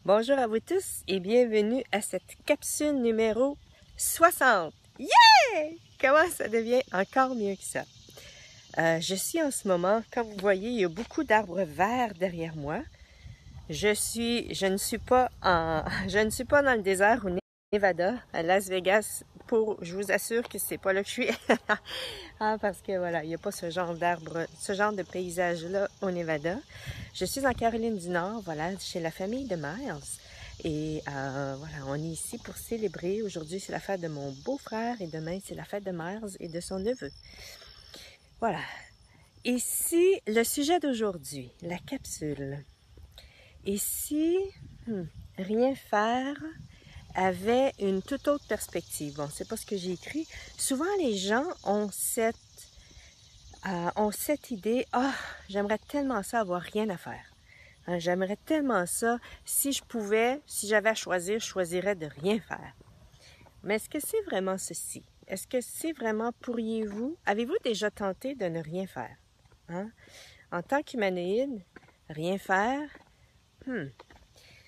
Bonjour à vous tous et bienvenue à cette capsule numéro 60. Yeah! Comment ça devient encore mieux que ça? Je suis en ce moment, comme vous voyez, il y a beaucoup d'arbres verts derrière moi. Je ne suis pas dans le désert au Nevada, à Las Vegas. Je vous assure que c'est pas là que je suis. Parce que voilà, il n'y a pas ce genre d'arbre, ce genre de paysage-là au Nevada. Je suis en Caroline du Nord, voilà, chez la famille de Miles. Et voilà, on est ici pour célébrer. Aujourd'hui, c'est la fête de mon beau-frère et demain, c'est la fête de Miles et de son neveu. Voilà. Ici, le sujet d'aujourd'hui, la capsule. Ici, rien faire avait une toute autre perspective. Bon, c'est pas ce que j'ai écrit. Souvent, les gens ont cette idée, j'aimerais tellement ça avoir rien à faire. J'aimerais tellement ça. Si je pouvais, si j'avais à choisir, je choisirais de rien faire. Mais est-ce que c'est vraiment ceci? Est-ce que c'est vraiment, avez-vous déjà tenté de ne rien faire? En tant qu'humanoïde, rien faire,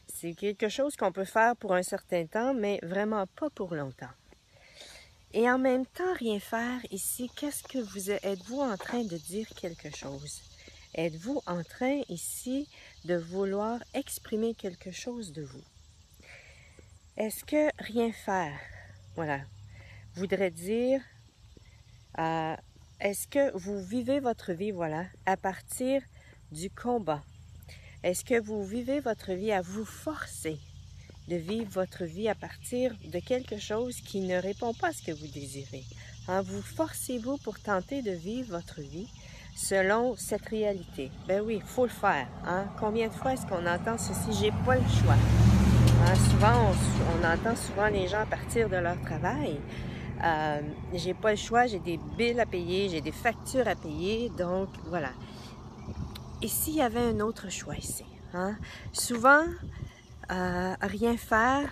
c'est quelque chose qu'on peut faire pour un certain temps, mais vraiment pas pour longtemps. Et en même temps, rien faire ici, êtes-vous en train de dire quelque chose? Êtes-vous en train ici de vouloir exprimer quelque chose de vous? Est-ce que rien faire, voilà, voudrait dire, est-ce que vous vivez votre vie, voilà, à partir du combat? Est-ce que vous vivez votre vie à vous forcer de vivre votre vie à partir de quelque chose qui ne répond pas à ce que vous désirez? Vous forcez-vous pour tenter de vivre votre vie selon cette réalité? Ben oui, il faut le faire. Combien de fois est-ce qu'on entend ceci? J'ai pas le choix. Souvent, on entend souvent les gens partir de leur travail. J'ai pas le choix, j'ai des billes à payer, j'ai des factures à payer, donc voilà. Et s'il y avait un autre choix ici? Souvent, rien faire,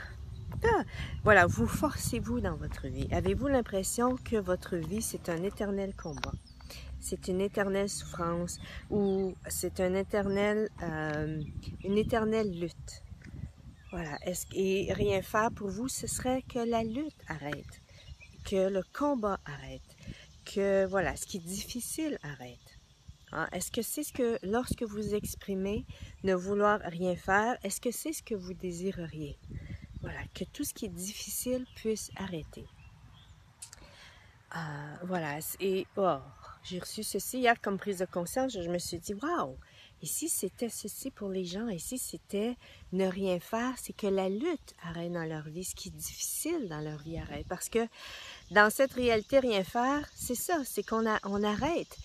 voilà, vous forcez-vous dans votre vie. Avez-vous l'impression que votre vie, c'est un éternel combat? C'est une éternelle souffrance ou c'est une éternelle lutte? Voilà. Et rien faire pour vous, ce serait que la lutte arrête, que le combat arrête, que voilà, ce qui est difficile arrête. Est-ce que c'est lorsque vous exprimez ne vouloir rien faire, est-ce que c'est ce que vous désireriez? Voilà, que tout ce qui est difficile puisse arrêter. Voilà, et j'ai reçu ceci hier comme prise de conscience, je me suis dit, waouh, ici c'était ceci pour les gens, ici c'était ne rien faire, c'est que la lutte arrête dans leur vie, ce qui est difficile dans leur vie arrête. Parce que dans cette réalité, rien faire, c'est ça, c'est qu'on arrête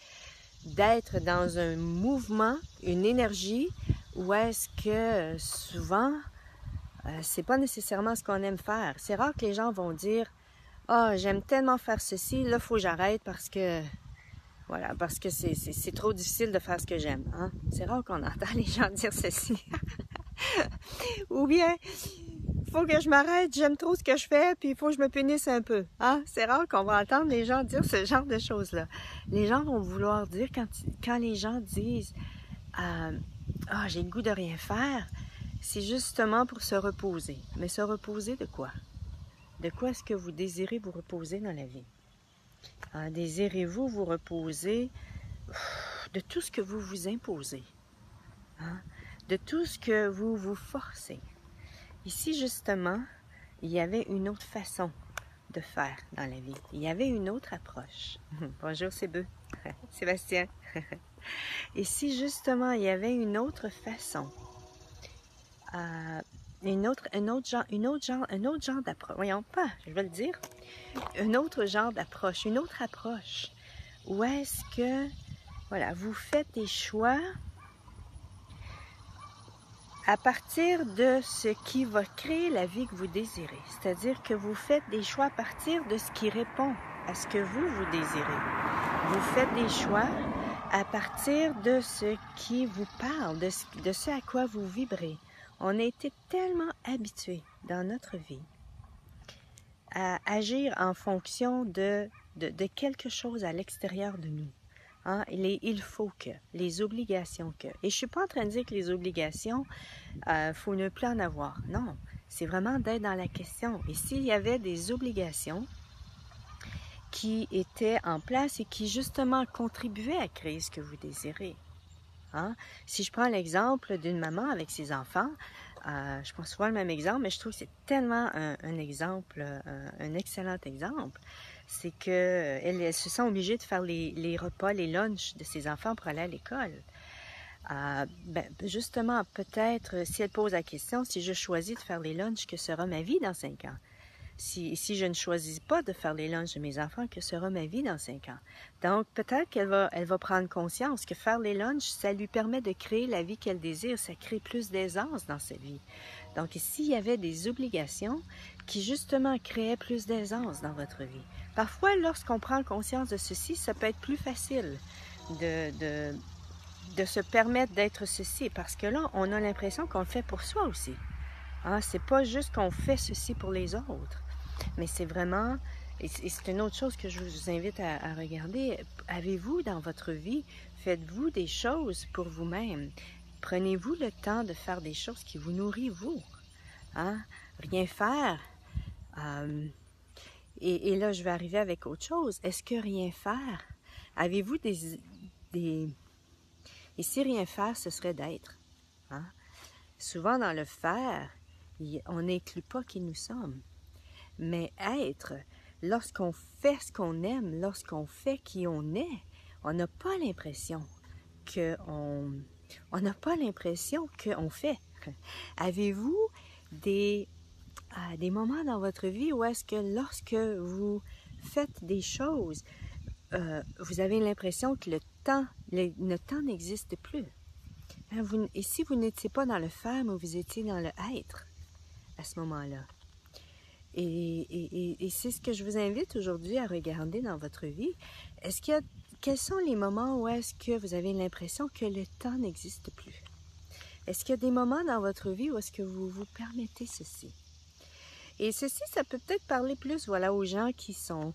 d'être dans un mouvement, une énergie, où est-ce que souvent, c'est pas nécessairement ce qu'on aime faire. C'est rare que les gens vont dire « j'aime tellement faire ceci, là, il faut que j'arrête parce que... » Voilà, parce que c'est trop difficile de faire ce que j'aime. C'est rare qu'on entend les gens dire ceci. Ou bien, il faut que je m'arrête, j'aime trop ce que je fais, puis il faut que je me punisse un peu. C'est rare qu'on va entendre les gens dire ce genre de choses-là. Les gens vont vouloir dire, quand les gens disent « j'ai le goût de rien faire », c'est justement pour se reposer. Mais se reposer de quoi? De quoi est-ce que vous désirez vous reposer dans la vie? Désirez-vous vous reposer de tout ce que vous vous imposez? De tout ce que vous vous forcez? Ici, justement, il y avait une autre façon de faire dans la vie. Il y avait une autre approche. Bonjour, c'est Beu. Sébastien. Ici, justement, il y avait une autre façon. Un autre genre d'approche. Voyons pas, je vais le dire. Un autre genre d'approche, une autre approche. Où est-ce que, voilà, vous faites des choix à partir de ce qui va créer la vie que vous désirez. C'est-à-dire que vous faites des choix à partir de ce qui répond à ce que vous désirez. Vous faites des choix à partir de ce qui vous parle, de ce à quoi vous vibrez. On a été tellement habitués dans notre vie à agir en fonction de quelque chose à l'extérieur de nous. Hein? Il faut que, les obligations que. Et je ne suis pas en train de dire que les obligations, faut ne plus en avoir. Non, c'est vraiment d'être dans la question. Et s'il y avait des obligations qui étaient en place et qui justement contribuaient à créer ce que vous désirez. Hein? Si je prends l'exemple d'une maman avec ses enfants, je prends souvent le même exemple, mais je trouve que c'est tellement un exemple, un excellent exemple. C'est qu'elle se sent obligée de faire les repas, les lunchs de ses enfants pour aller à l'école. Justement, peut-être, si elle pose la question, si je choisis de faire les lunchs, que sera ma vie dans 5 ans? Si je ne choisis pas de faire les lunchs de mes enfants, que sera ma vie dans 5 ans? Donc, peut-être qu'elle va prendre conscience que faire les lunchs, ça lui permet de créer la vie qu'elle désire, ça crée plus d'aisance dans sa vie. Donc, s'il y avait des obligations qui, justement, créaient plus d'aisance dans votre vie. Parfois, lorsqu'on prend conscience de ceci, ça peut être plus facile de se permettre d'être ceci, parce que là, on a l'impression qu'on le fait pour soi aussi. Hein? C'est pas juste qu'on fait ceci pour les autres. Mais c'est vraiment, et c'est une autre chose que je vous invite à regarder. Avez-vous dans votre vie, faites-vous des choses pour vous-même? Prenez-vous le temps de faire des choses qui vous nourrissent, vous? Hein? Rien faire. Et là, je vais arriver avec autre chose. Est-ce que rien faire? Avez-vous des... Et si rien faire, ce serait d'être. Hein? Souvent, dans le faire, on n'inclut pas qui nous sommes. Mais être, lorsqu'on fait ce qu'on aime, lorsqu'on fait qui on est, on n'a pas l'impression qu'on fait. Avez-vous des moments dans votre vie où est-ce que lorsque vous faites des choses, vous avez l'impression que le temps n'existe plus? Hein, et si vous n'étiez pas dans le faire, mais vous étiez dans le être à ce moment-là? Et c'est ce que je vous invite aujourd'hui à regarder dans votre vie. Quels sont les moments où est-ce que vous avez l'impression que le temps n'existe plus? Est-ce qu'il y a des moments dans votre vie où est-ce que vous vous permettez ceci? Et ceci, ça peut peut-être parler plus, voilà, aux gens qui sont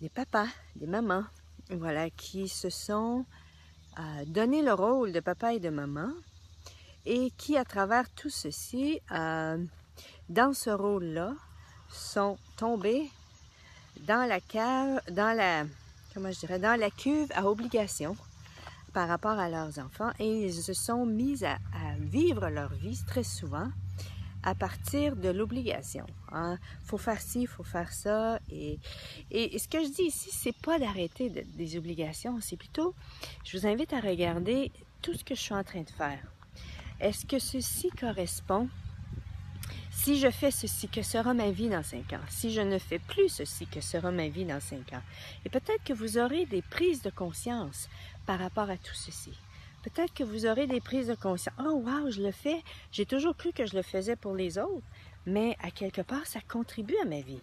des papas, des mamans, voilà, qui se sont donné le rôle de papa et de maman et qui, à travers tout ceci, dans ce rôle-là, sont tombés dans la cuve à obligation par rapport à leurs enfants et ils se sont mis à vivre leur vie très souvent à partir de l'obligation. Hein? Faut faire ci, il faut faire ça. Et ce que je dis ici, c'est pas d'arrêter des obligations, c'est plutôt, je vous invite à regarder tout ce que je suis en train de faire. Est-ce que ceci correspond? Si je fais ceci, que sera ma vie dans 5 ans? Si je ne fais plus ceci, que sera ma vie dans 5 ans? Et peut-être que vous aurez des prises de conscience par rapport à tout ceci. Peut-être que vous aurez des prises de conscience. « Oh, wow, je le fais. J'ai toujours cru que je le faisais pour les autres, mais à quelque part, ça contribue à ma vie. »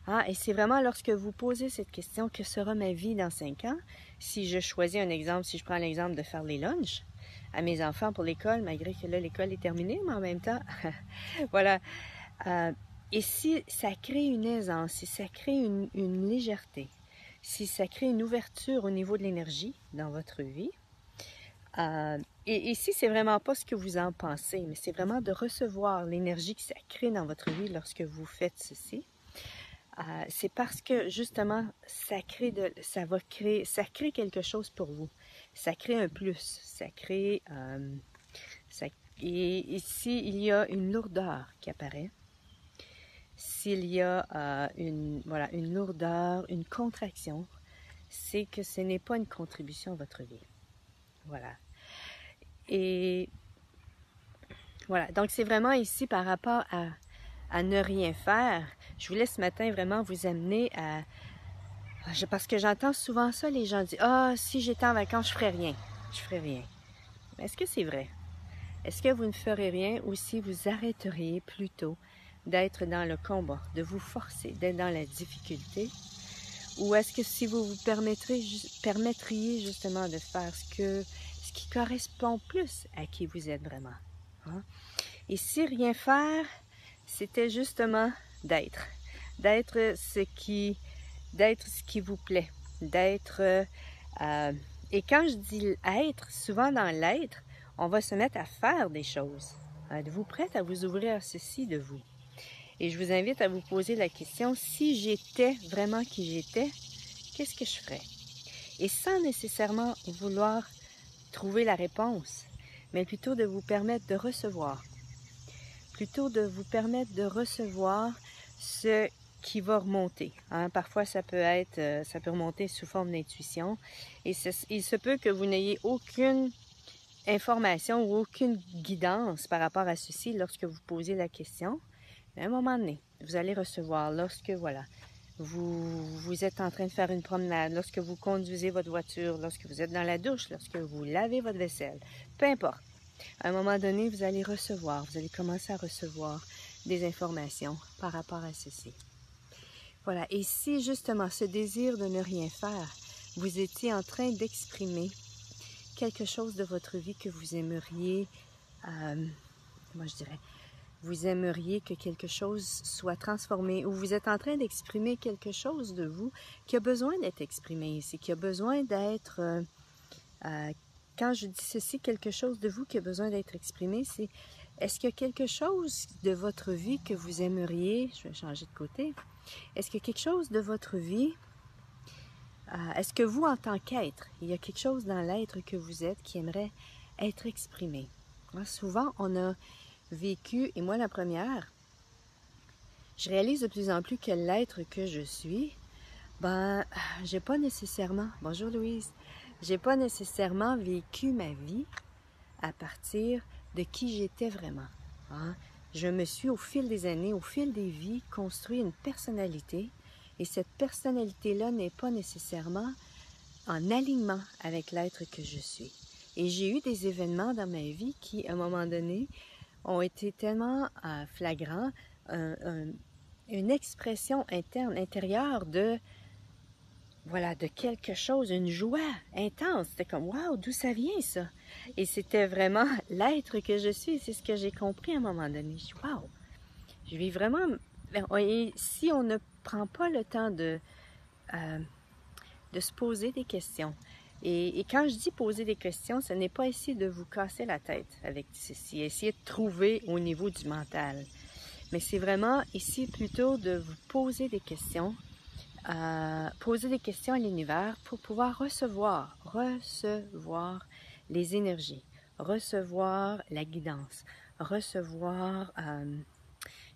Ah, et c'est vraiment lorsque vous posez cette question, que sera ma vie dans 5 ans? Si je choisis un exemple, si je prends l'exemple de faire les lunchs à mes enfants pour l'école, malgré que là, l'école est terminée, mais en même temps, voilà. Et si ça crée une aisance, si ça crée une légèreté, si ça crée une ouverture au niveau de l'énergie dans votre vie, et ici, c'est vraiment pas ce que vous en pensez, mais c'est vraiment de recevoir l'énergie que ça crée dans votre vie lorsque vous faites ceci. C'est parce que justement, ça crée quelque chose pour vous. Ça crée un plus, ça crée... et ici, il y a une lourdeur qui apparaît. S'il y a une lourdeur, une contraction, c'est que ce n'est pas une contribution à votre vie. Voilà. Et voilà, donc c'est vraiment ici par rapport à ne rien faire. Je voulais ce matin vraiment vous amener à... Parce que j'entends souvent ça, les gens disent « Ah, si j'étais en vacances, je ferais rien. Je ferais rien. » Mais est-ce que c'est vrai? Est-ce que vous ne ferez rien ou si vous arrêteriez plutôt d'être dans le combat, de vous forcer, d'être dans la difficulté? Ou est-ce que si vous vous permettriez justement de faire ce qui correspond plus à qui vous êtes vraiment? Hein? Et si rien faire, c'était justement d'être ce qui vous plaît, d'être Et quand je dis être, souvent dans l'être, on va se mettre à faire des choses. Êtes-vous prête à vous ouvrir à ceci de vous? Et je vous invite à vous poser la question, si j'étais vraiment qui j'étais, qu'est-ce que je ferais? Et sans nécessairement vouloir trouver la réponse, mais plutôt de vous permettre de recevoir. Plutôt de vous permettre de recevoir ce qui va remonter. Parfois, ça peut remonter sous forme d'intuition. Et il se peut que vous n'ayez aucune information ou aucune guidance par rapport à ceci lorsque vous posez la question. Mais à un moment donné, vous allez recevoir lorsque, voilà, vous êtes en train de faire une promenade, lorsque vous conduisez votre voiture, lorsque vous êtes dans la douche, lorsque vous lavez votre vaisselle, peu importe. À un moment donné, vous allez commencer à recevoir des informations par rapport à ceci. Voilà, et si justement ce désir de ne rien faire, vous étiez en train d'exprimer quelque chose de votre vie que vous aimeriez, vous aimeriez que quelque chose soit transformé, ou vous êtes en train d'exprimer quelque chose de vous qui a besoin d'être exprimé ici, qui a besoin d'être, quand je dis ceci, quelque chose de vous qui a besoin d'être exprimé, c'est, est-ce qu'il y a quelque chose de votre vie que vous aimeriez, je vais changer de côté, est-ce qu'il y a quelque chose de votre vie, est-ce que vous, en tant qu'être, il y a quelque chose dans l'être que vous êtes qui aimerait être exprimé? Souvent, on a vécu, et moi la première, je réalise de plus en plus que l'être que je suis, j'ai pas nécessairement, bonjour Louise, j'ai pas nécessairement vécu ma vie à partir de qui j'étais vraiment. Je me suis au fil des années, au fil des vies, construit une personnalité, et cette personnalité-là n'est pas nécessairement en alignement avec l'être que je suis. Et j'ai eu des événements dans ma vie qui, à un moment donné, ont été tellement flagrants, une expression intérieure de, voilà, de quelque chose, une joie intense. C'était comme, waouh, d'où ça vient ça? Et c'était vraiment l'être que je suis. C'est ce que j'ai compris à un moment donné. Je dis, waouh, je vis vraiment. Et si on ne prend pas le temps de se poser des questions, et quand je dis poser des questions, ce n'est pas ici de vous casser la tête avec ceci, essayer de trouver au niveau du mental. Mais c'est vraiment ici plutôt de vous poser des questions à l'univers pour pouvoir recevoir les énergies, recevoir la guidance, recevoir,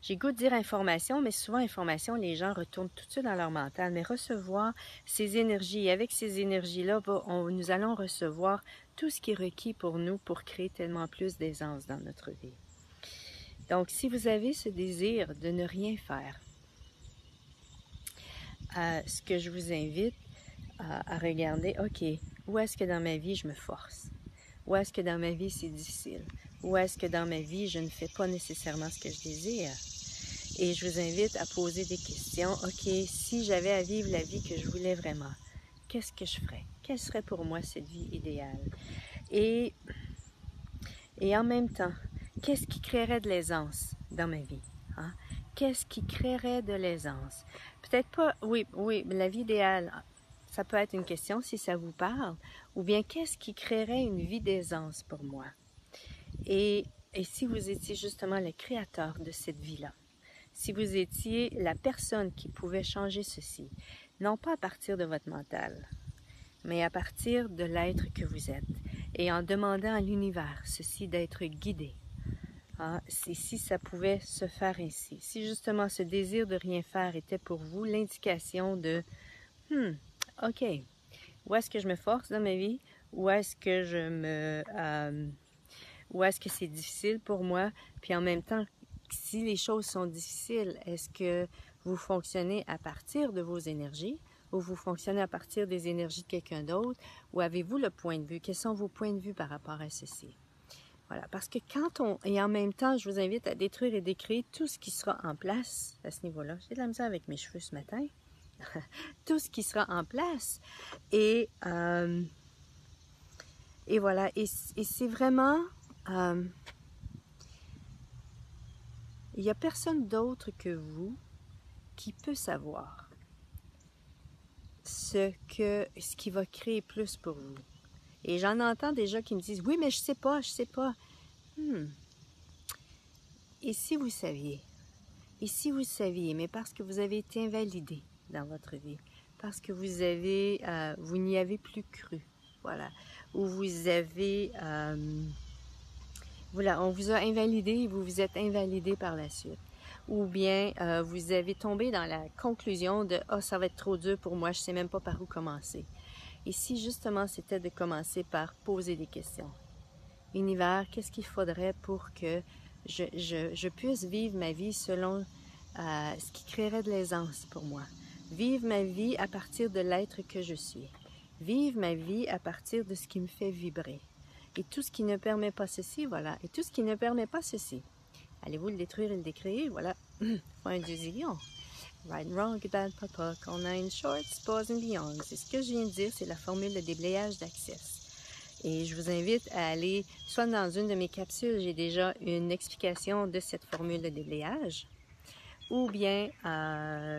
j'ai goût de dire information, mais souvent information, les gens retournent tout de suite dans leur mental, mais recevoir ces énergies. Et avec ces énergies-là, nous allons recevoir tout ce qui est requis pour nous pour créer tellement plus d'aisance dans notre vie. Donc, si vous avez ce désir de ne rien faire, ce que je vous invite à regarder, OK, où est-ce que dans ma vie je me force? Où est-ce que dans ma vie c'est difficile? Où est-ce que dans ma vie je ne fais pas nécessairement ce que je désire? Et je vous invite à poser des questions. OK, si j'avais à vivre la vie que je voulais vraiment, qu'est-ce que je ferais? Quelle serait pour moi cette vie idéale? Et en même temps, qu'est-ce qui créerait de l'aisance dans ma vie? Qu'est-ce qui créerait de l'aisance? Peut-être pas, oui, la vie idéale, ça peut être une question si ça vous parle, ou bien qu'est-ce qui créerait une vie d'aisance pour moi? Et si vous étiez justement le créateur de cette vie-là, si vous étiez la personne qui pouvait changer ceci, non pas à partir de votre mental, mais à partir de l'être que vous êtes, et en demandant à l'univers ceci d'être guidé, si ça pouvait se faire ainsi, si justement ce désir de rien faire était pour vous l'indication de OK, où est-ce que je me force dans ma vie? Où est-ce que où est-ce que c'est difficile pour moi? Puis en même temps, si les choses sont difficiles, est-ce que vous fonctionnez à partir de vos énergies ou vous fonctionnez à partir des énergies de quelqu'un d'autre? Ou avez-vous le point de vue? Quels sont vos points de vue par rapport à ceci? Voilà, parce que et en même temps, je vous invite à détruire et décréer tout ce qui sera en place à ce niveau-là. J'ai de la misère avec mes cheveux ce matin. Tout ce qui sera en place. Et voilà, et c'est vraiment... il n'y a personne d'autre que vous qui peut savoir ce qui va créer plus pour vous. Et j'en entends déjà qui me disent, oui, mais je sais pas, je sais pas. Et si vous saviez? Et si vous saviez, mais parce que vous avez été invalidé dans votre vie, parce que vous n'y avez plus cru, voilà, ou vous avez, voilà, on vous a invalidé et vous vous êtes invalidé par la suite. Ou bien vous avez tombé dans la conclusion de « Ah, ça va être trop dur pour moi, je ne sais même pas par où commencer ». Et si justement c'était de commencer par poser des questions. Univers, qu'est-ce qu'il faudrait pour que je puisse vivre ma vie selon ce qui créerait de l'aisance pour moi? Vivre ma vie à partir de l'être que je suis. Vivre ma vie à partir de ce qui me fait vibrer. Et tout ce qui ne permet pas ceci, voilà. Et tout ce qui ne permet pas ceci. Allez-vous le détruire et le décréer? Voilà. Fin du zillion. Right and wrong, good bad, papa, call nine shorts, pause and beyond. C'est ce que je viens de dire, c'est la formule de déblayage d'Access. Et je vous invite à aller, soit dans une de mes capsules, j'ai déjà une explication de cette formule de déblayage, ou bien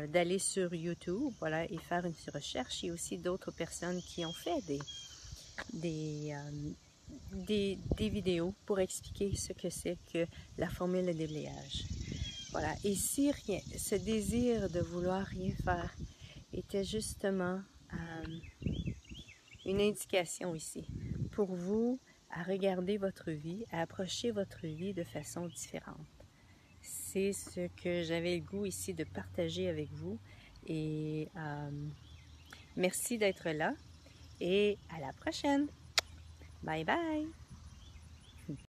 d'aller sur YouTube, voilà, et faire une recherche. Il y a aussi d'autres personnes qui ont fait des vidéos pour expliquer ce que c'est que la formule de déblayage. Voilà. Et si rien, ce désir de vouloir rien faire était justement une indication ici pour vous à regarder votre vie, à approcher votre vie de façon différente. C'est ce que j'avais le goût ici de partager avec vous. Et merci d'être là et à la prochaine. Bye bye!